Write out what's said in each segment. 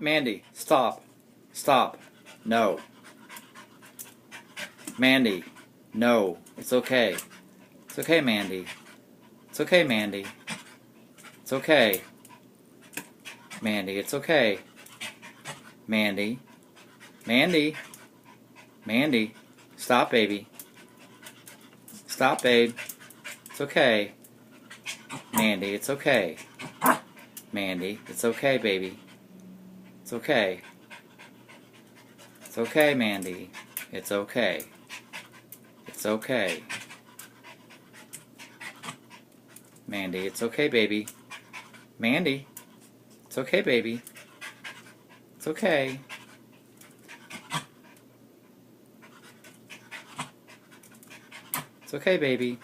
Mandy, stop. Stop. No. Mandy, no. It's okay. It's okay, Mandy. It's okay, Mandy. It's okay. Mandy, it's okay. Mandy. Mandy. Mandy. Stop, baby. Stop, babe. It's okay. Mandy, it's okay. Mandy, it's okay, baby. It's okay. It's okay, Mandy. It's okay. It's okay. Mandy, it's okay, baby. Mandy, it's okay, baby. It's okay. It's okay, baby.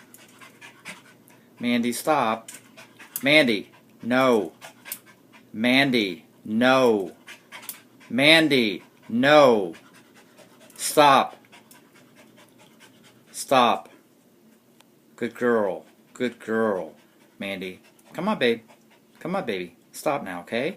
Mandy, stop. Mandy, no. Mandy, no. Mandy, no. Stop. Stop. Good girl. Good girl. Mandy, come on, babe. Come on, baby. Stop now, okay?